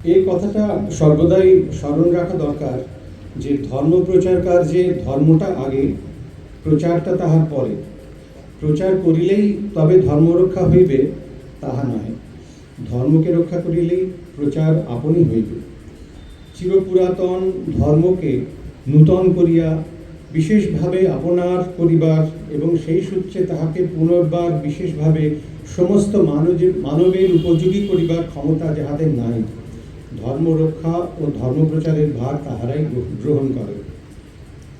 এই কথাটা সর্বদাই স্মরণ রাখা দরকার যে ধর্ম প্রচার কার্যে ধর্মটা আগে, প্রচারটা তাহার পরে। প্রচার করিলেই তবে ধর্ম রক্ষা হইবে তাহা নয়, ধর্মকে রক্ষা করিলেই প্রচার আপনি হইবে। চিরপুরাতন ধর্মকে নূতন করিয়া বিশেষভাবে আপনার করিবার এবং সেই সূত্রে তাহাকে পুনর্বার বিশেষভাবে সমস্ত মানবের উপযোগী করিবার ক্ষমতা যাহাদের নাই, ধর্ম রক্ষা ও ধর্মপ্রচারের ভার তাহারাই গ্রহণ করে।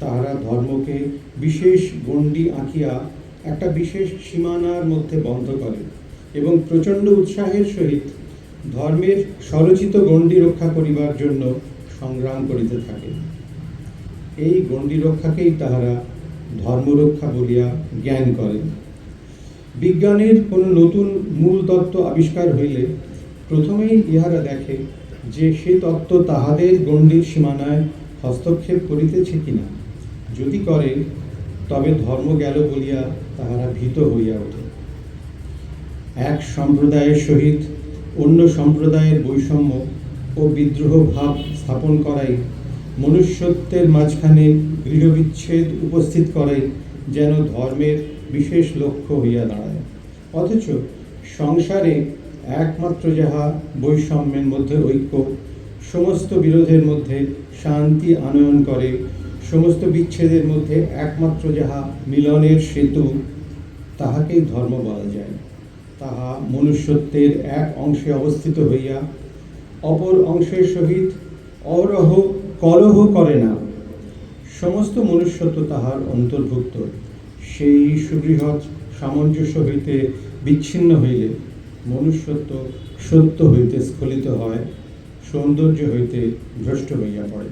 তাহারা ধর্মকে বিশেষ গণ্ডি আঁকিয়া একটা বিশেষ সীমানার মধ্যে বন্ধ করে এবং প্রচণ্ড উৎসাহের সহিত ধর্মের স্বরচিত গণ্ডি রক্ষা করিবার জন্য সংগ্রাম করিতে থাকে। এই গণ্ডি রক্ষাকেই তাহারা ধর্মরক্ষা বলিয়া জ্ঞান করেন। বিজ্ঞানের কোনো নতুন মূল তত্ত্ব আবিষ্কার হইলে প্রথমেই ইহারা দেখে যে সে তত্ত্ব তাহাদের গণ্ডির সীমানায় হস্তক্ষেপ করিতেছে কিনা। যদি করে তবে ধর্ম গেল বলিয়া তাহারা ভীত হইয়া ওঠে। এক সম্প্রদায়ের সহিত অন্য সম্প্রদায়ের বৈষম্য ও বিদ্রোহ ভাব স্থাপন করাই, মনুষ্যত্বের মাঝখানে গৃহবিচ্ছেদ উপস্থিত করাই যেন ধর্মের বিশেষ লক্ষ্য হইয়া দাঁড়ায়। অথচ সংসারে একমাত্র যাহা বৈষম্যের মধ্যে ঐক্য, সমস্ত বিরোধের মধ্যে শান্তি আনয়ন করে, সমস্ত বিচ্ছেদের মধ্যে একমাত্র যাহা মিলনের সেতু, তাহাকেই ধর্ম বলা যায়। তাহা মনুষ্যত্বের এক অংশে অবস্থিত হইয়া অপর অংশের সহিত অহরহ কলহ করে না। সমস্ত মনুষ্যত্ব তাহার অন্তর্ভুক্ত। সেই সুবৃহৎ সামঞ্জস্য হইতে বিচ্ছিন্ন হইলে মনুষ্যত্ব সত্য হইতে স্খলিত হয়, সৌন্দর্য হইতে ভ্রষ্ট হইয়া পড়ে।